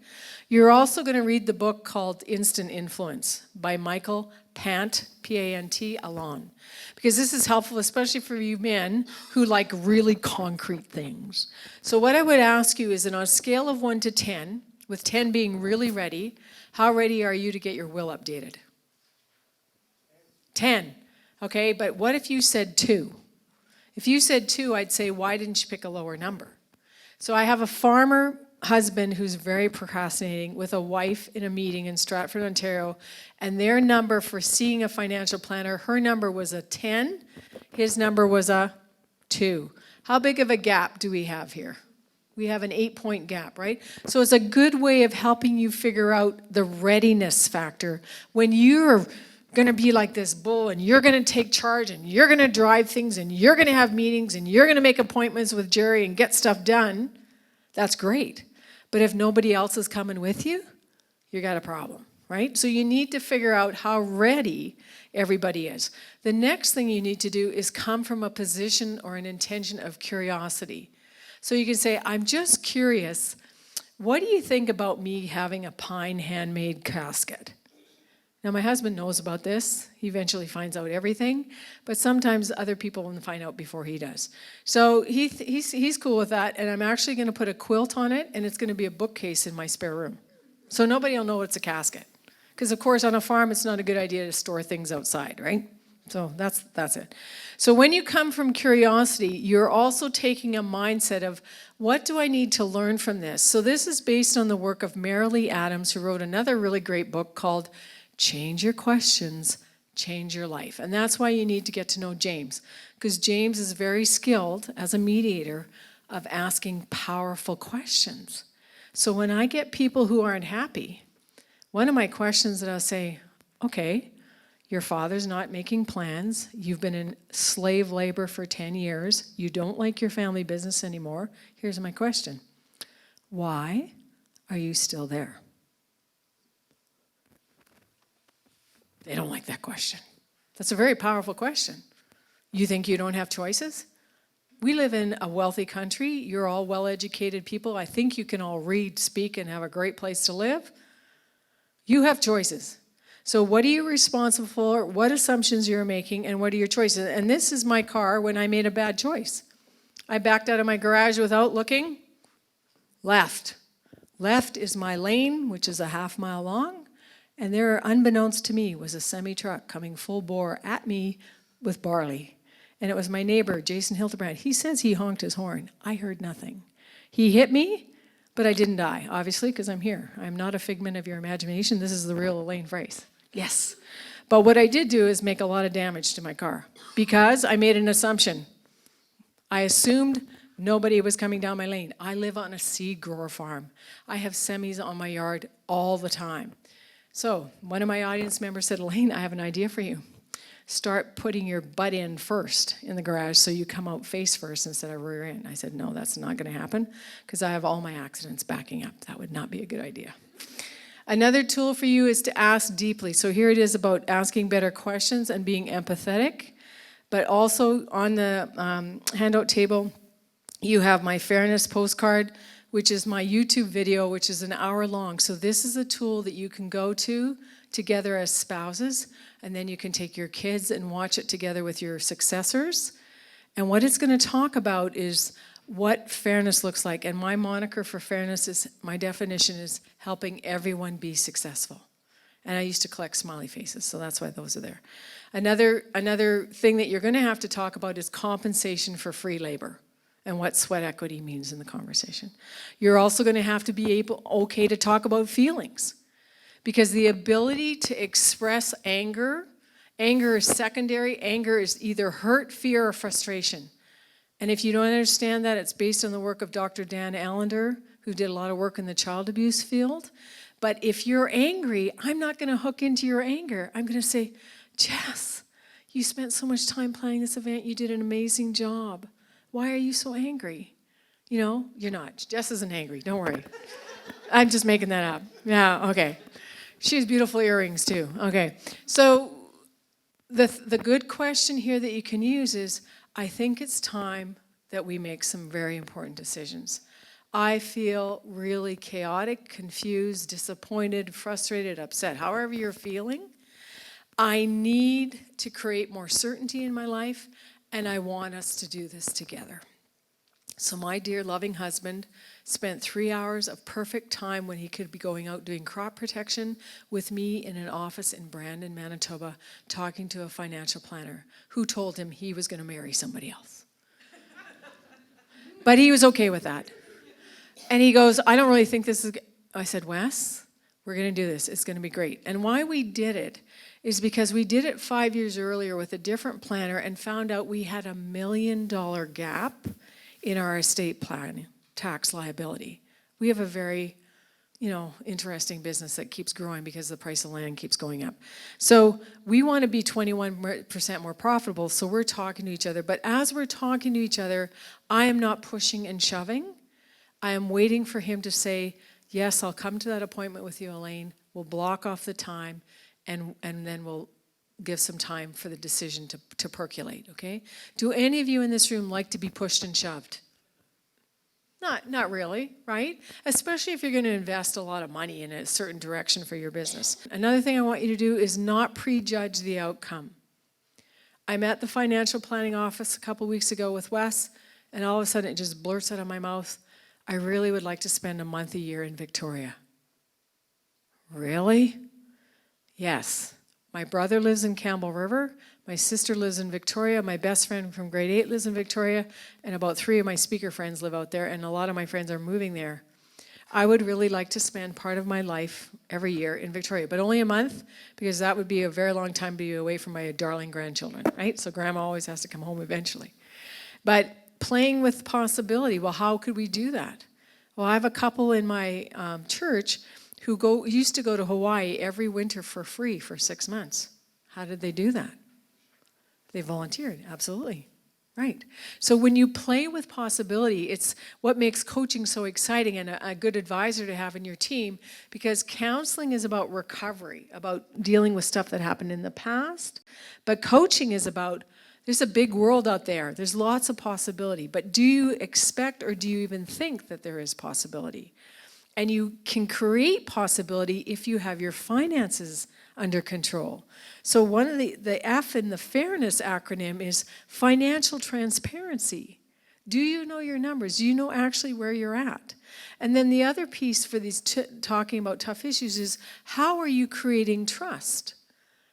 You're also going to read the book called Instant Influence by Michael Pant, P-A-N-T, Alon. Because this is helpful, especially for you men who like really concrete things. So what I would ask you is, on a scale of 1 to 10, with 10 being really ready, how ready are you to get your will updated? 10. Okay, but what if you said 2? If you said 2, I'd say, why didn't you pick a lower number? So I have a farmer husband who's very procrastinating with a wife in a meeting in Stratford, Ontario, and their number for seeing a financial planner, her number was a 10, his number was a 2. How big of a gap do we have here? We have an 8-point gap, right? So it's a good way of helping you figure out the readiness factor. When you're going to be like this bull and you're going to take charge and you're going to drive things and you're going to have meetings and you're going to make appointments with Jerry and get stuff done, that's great. But if nobody else is coming with you, you got a problem, right? So you need to figure out how ready everybody is. The next thing you need to do is come from a position or an intention of curiosity. So you can say, I'm just curious, what do you think about me having a pine handmade casket? Now, my husband knows about this. He eventually finds out everything, but sometimes other people will find out before he does. So he's cool with that, and I'm actually going to put a quilt on it, and it's going to be a bookcase in my spare room. So nobody will know it's a casket. Because, of course, on a farm, it's not a good idea to store things outside, right? So that's it. So when you come from curiosity, you're also taking a mindset of, what do I need to learn from this? So this is based on the work of Marilee Adams, who wrote another really great book called Change Your Questions, Change Your Life. And that's why you need to get to know James, because James is very skilled as a mediator of asking powerful questions. So when I get people who aren't happy, one of my questions that I'll say, okay, your father's not making plans. You've been in slave labor for 10 years. You don't like your family business anymore. Here's my question. Why are you still there? They don't like that question. That's a very powerful question. You think you don't have choices? We live in a wealthy country. You're all well-educated people. I think you can all read, speak, and have a great place to live. You have choices. So what are you responsible for? What assumptions you're making, and what are your choices? And this is my car when I made a bad choice. I backed out of my garage without looking. Left. Left is my lane, which is a half-mile long. And there, unbeknownst to me, was a semi-truck coming full bore at me with barley. And it was my neighbor, Jason Hildebrand. He says he honked his horn. I heard nothing. He hit me, but I didn't die, obviously, because I'm here. I'm not a figment of your imagination. This is the real Elaine Froese. Yes. But what I did do is make a lot of damage to my car because I made an assumption. I assumed nobody was coming down my lane. I live on a seed grower farm. I have semis on my yard all the time. So one of my audience members said, Elaine, I have an idea for you. Start putting your butt in first in the garage so you come out face first instead of rear end. I said, no, that's not going to happen because I have all my accidents backing up. That would not be a good idea. Another tool for you is to ask deeply. So here it is about asking better questions and being empathetic. But also on the handout table, you have my fairness postcard, which is my YouTube video, which is an hour long. So this is a tool that you can go to together as spouses, and then you can take your kids and watch it together with your successors. And what it's going to talk about is what fairness looks like. And my moniker for fairness is, my definition is helping everyone be successful. And I used to collect smiley faces, so that's why those are there. Another thing that you're going to have to talk about is compensation for free labor and what sweat equity means in the conversation. You're also going to have to be okay to talk about feelings, because the ability to express anger is secondary. Anger is either hurt, fear, or frustration. And if you don't understand that, it's based on the work of Dr. Dan Allender, who did a lot of work in the child abuse field. But if you're angry, I'm not going to hook into your anger. I'm going to say, Jess, you spent so much time planning this event. You did an amazing job. Why are you so angry? You know, you're not. Jess isn't angry. Don't worry. I'm just making that up. Yeah, okay. She has beautiful earrings too. Okay. So the good question here that you can use is, I think it's time that we make some very important decisions. I feel really chaotic, confused, disappointed, frustrated, upset, however you're feeling. I need to create more certainty in my life, and I want us to do this together. So my dear loving husband spent 3 hours of perfect time when he could be going out doing crop protection with me in an office in Brandon, Manitoba, talking to a financial planner who told him he was going to marry somebody else. But he was okay with that. And he goes, I don't really think this is... I said, Wes, we're going to do this. It's going to be great. And why we did it is because we did it 5 years earlier with a different planner and found out we had $1 million gap in our estate plan tax liability. We have a very, interesting business that keeps growing because the price of land keeps going up. So we want to be 21% more profitable, so we're talking to each other. But as we're talking to each other, I am not pushing and shoving. I am waiting for him to say, yes, I'll come to that appointment with you, Elaine. We'll block off the time, and then we'll give some time for the decision to percolate, okay? Do any of you in this room like to be pushed and shoved? Not really, right? Especially if you're going to invest a lot of money in a certain direction for your business. Another thing I want you to do is not prejudge the outcome. I'm at the financial planning office a couple weeks ago with Wes, and all of a sudden it just blurts out of my mouth, I really would like to spend a month a year in Victoria. Really? Yes. My brother lives in Campbell River, my sister lives in Victoria, my best friend from grade 8 lives in Victoria, and about 3 of my speaker friends live out there, and a lot of my friends are moving there. I would really like to spend part of my life every year in Victoria, but only a month, because that would be a very long time to be away from my darling grandchildren, right? So grandma always has to come home eventually. But playing with possibility, well, how could we do that? Well, I have a couple in my church who used to go to Hawaii every winter for free for 6 months. How did they do that? They volunteered, absolutely. Right. So when you play with possibility, it's what makes coaching so exciting and a good advisor to have in your team, because counseling is about recovery, about dealing with stuff that happened in the past. But coaching is about, there's a big world out there. There's lots of possibility. But do you expect, or do you even think that there is possibility? And you can create possibility if you have your finances under control. So one of the F in the fairness acronym is financial transparency. Do you know your numbers? Do you know actually where you're at? And then the other piece for these talking about tough issues is, how are you creating trust?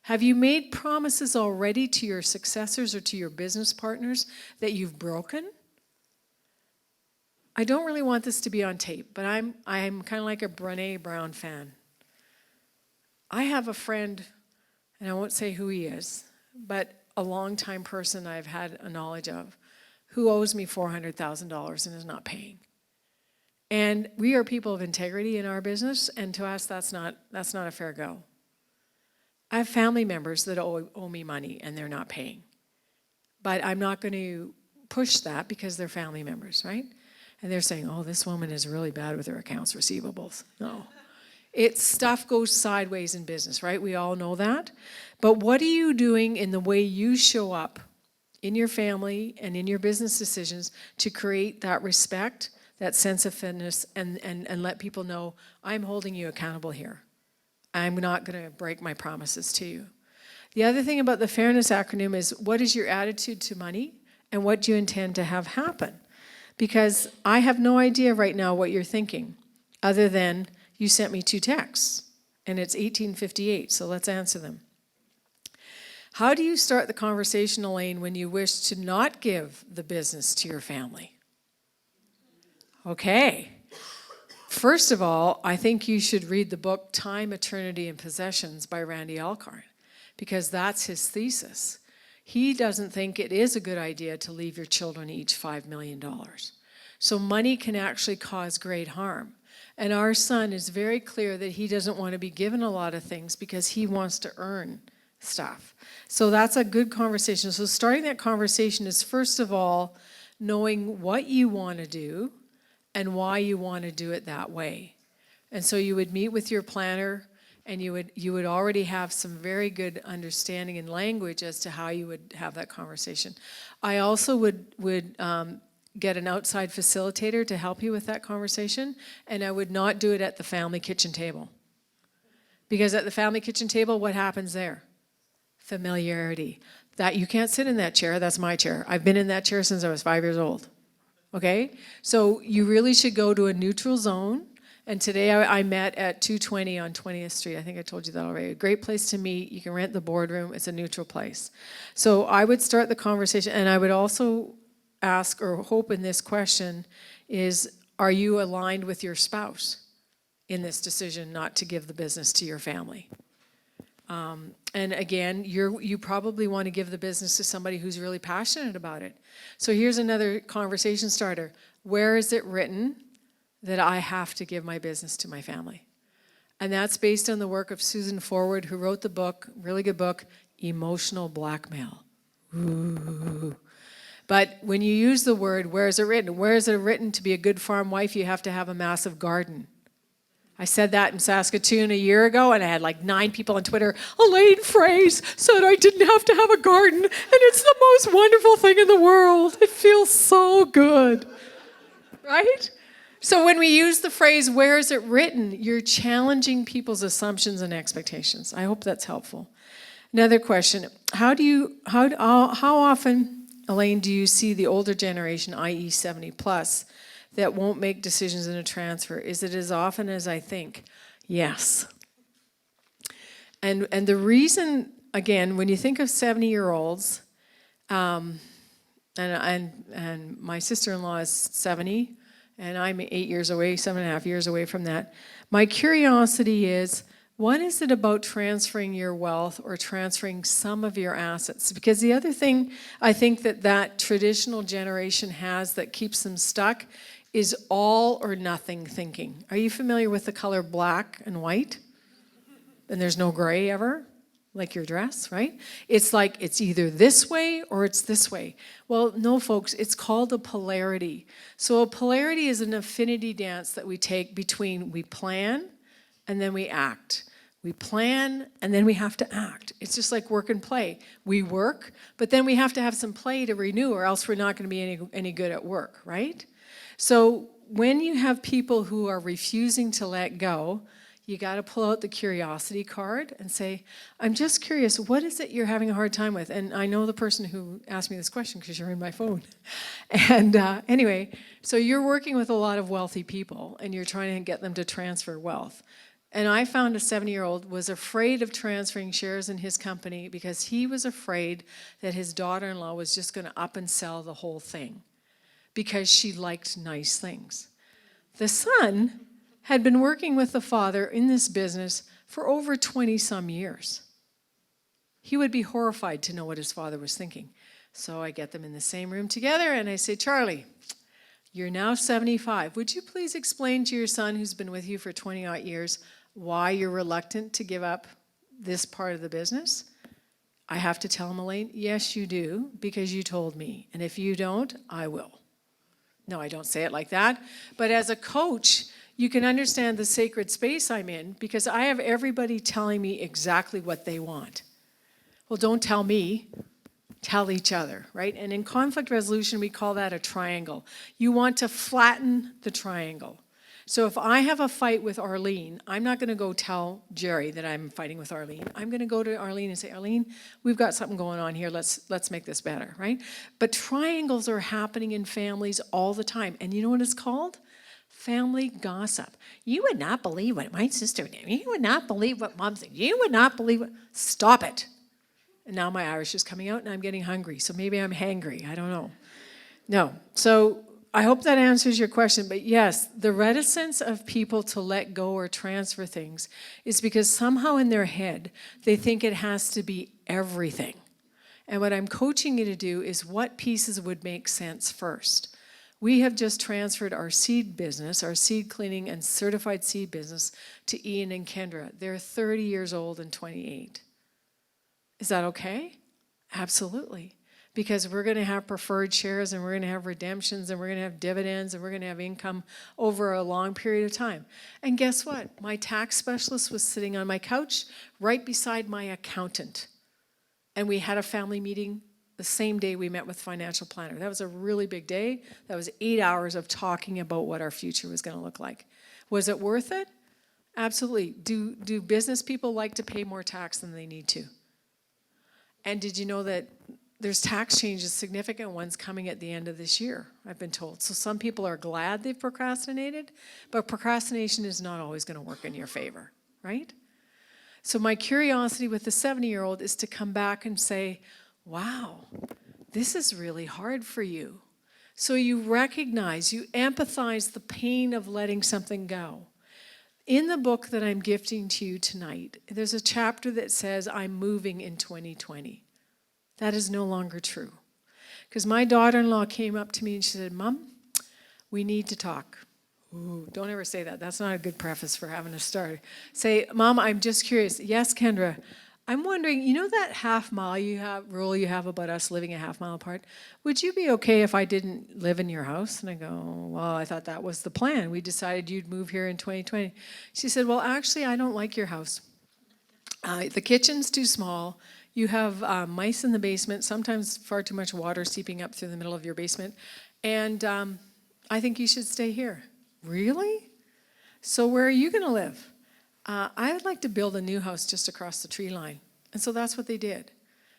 Have you made promises already to your successors or to your business partners that you've broken? I don't really want this to be on tape, but I'm kind of like a Brené Brown fan. I have a friend, and I won't say who he is, but a longtime person I've had a knowledge of, who owes me $400,000 and is not paying. And we are people of integrity in our business, and to us that's not a fair go. I have family members that owe me money and they're not paying. But I'm not going to push that because they're family members, right? And they're saying, oh, this woman is really bad with her accounts receivables. No. Stuff goes sideways in business, right? We all know that. But what are you doing in the way you show up in your family and in your business decisions to create that respect, that sense of fairness, and let people know, I'm holding you accountable here. I'm not going to break my promises to you. The other thing about the fairness acronym is, what is your attitude to money and what do you intend to have happen? Because I have no idea right now what you're thinking, other than you sent me 2 texts, and it's 18:58, so let's answer them. How do you start the conversation, Elaine, when you wish to not give the business to your family? Okay. First of all, I think you should read the book Time, Eternity, and Possessions by Randy Alcorn, because that's his thesis. He doesn't think it is a good idea to leave your children each $5 million. So money can actually cause great harm. And our son is very clear that he doesn't want to be given a lot of things because he wants to earn stuff. So that's a good conversation. So starting that conversation is, first of all, knowing what you want to do and why you want to do it that way. And so you would meet with your planner, and you would already have some very good understanding and language as to how you would have that conversation. I also would get an outside facilitator to help you with that conversation, and I would not do it at the family kitchen table. Because at the family kitchen table, what happens there? Familiarity. That you can't sit in that chair, that's my chair. I've been in that chair since I was 5 years old. Okay? So you really should go to a neutral zone. And today I met at 220 on 20th Street. I think I told you that already. A great place to meet. You can rent the boardroom. It's a neutral place. So I would start the conversation, and I would also ask or hope in this question is, are you aligned with your spouse in this decision not to give the business to your family? And again, you probably want to give the business to somebody who's really passionate about it. So here's another conversation starter. Where is it written that I have to give my business to my family? And that's based on the work of Susan Forward, who wrote the book, really good book, Emotional Blackmail. Ooh. But when you use the word, where is it written? Where is it written to be a good farm wife, you have to have a massive garden? I said that in Saskatoon a year ago, and I had like 9 people on Twitter. Elaine Froese said I didn't have to have a garden, and it's the most wonderful thing in the world. It feels so good, right? So when we use the phrase, where is it written, you're challenging people's assumptions and expectations. I hope that's helpful. Another question, how often, Elaine, do you see the older generation, i.e. 70 plus, that won't make decisions in a transfer? Is it as often as I think? Yes. And the reason, again, when you think of 70-year-olds, and my sister-in-law is 70, and I'm 8 years away, 7.5 years away from that. My curiosity is, what is it about transferring your wealth or transferring some of your assets? Because the other thing I think that traditional generation has that keeps them stuck is all or nothing thinking. Are you familiar with the color black and white? And there's no gray ever? Like your dress, right? It's like it's either this way or it's this way. Well, no, folks, it's called a polarity. So a polarity is an affinity dance that we take between we plan and then we act. We plan and then we have to act. It's just like work and play. We work, but then we have to have some play to renew, or else we're not going to be any good at work, right? So when you have people who are refusing to let go, you got to pull out the curiosity card and say, I'm just curious, what is it you're having a hard time with? And I know the person who asked me this question because you're in my phone. And anyway, so you're working with a lot of wealthy people and you're trying to get them to transfer wealth. And I found a 70-year-old was afraid of transferring shares in his company because he was afraid that his daughter-in-law was just going to up and sell the whole thing because she liked nice things. The son had been working with the father in this business for over 20-some years. He would be horrified to know what his father was thinking. So I get them in the same room together and I say, Charlie, you're now 75. Would you please explain to your son who's been with you for 20-odd years why you're reluctant to give up this part of the business? I have to tell him, Elaine, yes, you do, because you told me. And if you don't, I will. No, I don't say it like that. But as a coach, you can understand the sacred space I'm in because I have everybody telling me exactly what they want. Well, don't tell me, tell each other, right? And in conflict resolution, we call that a triangle. You want to flatten the triangle. So if I have a fight with Arlene, I'm not going to go tell Jerry that I'm fighting with Arlene. I'm going to go to Arlene and say, Arlene, we've got something going on here. Let's make this better, right? But triangles are happening in families all the time. And you know what it's called? Family gossip. You would not believe what my sister did. You would not believe what mom said. You would not believe what... Stop it. And now my Irish is coming out and I'm getting hungry. So maybe I'm hangry. I don't know. No. So I hope that answers your question. But yes, the reticence of people to let go or transfer things is because somehow in their head, they think it has to be everything. And what I'm coaching you to do is what pieces would make sense first. We have just transferred our seed business, our seed cleaning and certified seed business to Ian and Kendra. They're 30 years old and 28. Is that okay? Absolutely. because we're going to have preferred shares and we're going to have redemptions and we're going to have dividends and we're going to have income over a long period of time. And guess what? My tax specialist was sitting on my couch right beside my accountant. And we had a family meeting the same day we met with financial planner. That was a really big day. That was 8 hours of talking about what our future was going to look like. Was it worth it? Absolutely. Do business people like to pay more tax than they need to? And did you know that there's tax changes, significant ones, coming at the end of this year, I've been told. So some people are glad they've procrastinated, but procrastination is not always going to work in your favor, right? So my curiosity with the 70-year-old is to come back and say, wow, this is really hard for you. So you recognize, you empathize the pain of letting something go. In the book that I'm gifting to you tonight, there's a chapter that says, I'm moving in 2020. That is no longer true. Because my daughter-in-law came up to me and she said, Mom, we need to talk. Ooh, don't ever say that. That's not a good preface for having a start. Say, Mom, I'm just curious. Yes, Kendra, I'm wondering, you know that rule you have about us living a half mile apart? Would you be okay if I didn't live in your house? And I go, well, I thought that was the plan. We decided you'd move here in 2020. She said, well, actually, I don't like your house. The kitchen's too small. You have mice in the basement, sometimes far too much water seeping up through the middle of your basement. And I think you should stay here. Really? So where are you going to live? I would like to build a new house just across the tree line. And so that's what they did.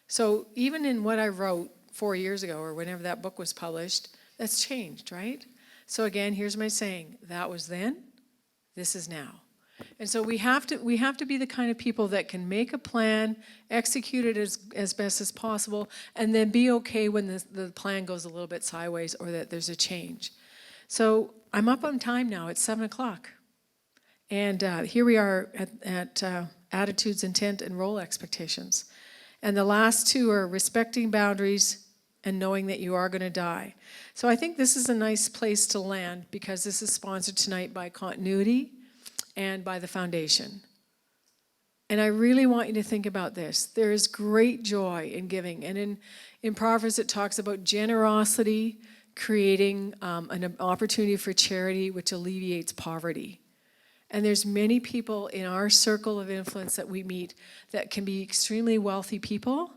So even in what I wrote 4 years ago or whenever that book was published, that's changed, right? So again, here's my saying. That was then, this is now. And so we have to be the kind of people that can make a plan, execute it as best as possible, and then be okay when the plan goes a little bit sideways or that there's a change. So I'm up on time now. It's 7 o'clock. And here we are at attitudes, intent, and role expectations. And the last two are respecting boundaries and knowing that you are going to die. So I think this is a nice place to land because this is sponsored tonight by Continuity and by the Foundation. And I really want you to think about this. There is great joy in giving. And in Proverbs it talks about generosity creating an opportunity for charity which alleviates poverty. And there's many people in our circle of influence that we meet that can be extremely wealthy people,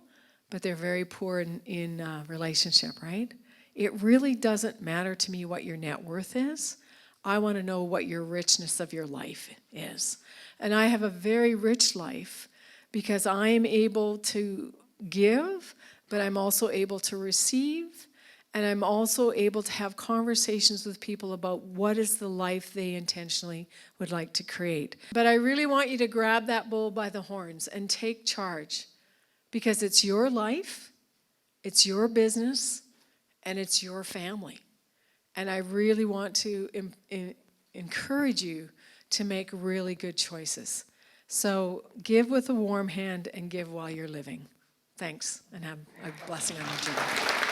but they're very poor in relationship, right? It really doesn't matter to me what your net worth is. I want to know what your richness of your life is. And I have a very rich life because I am able to give, but I'm also able to receive. And I'm also able to have conversations with people about what is the life they intentionally would like to create. But I really want you to grab that bull by the horns and take charge because it's your life, it's your business, and it's your family. And I really want to encourage you to make really good choices. So give with a warm hand and give while you're living. Thanks, and have a blessing on your journey.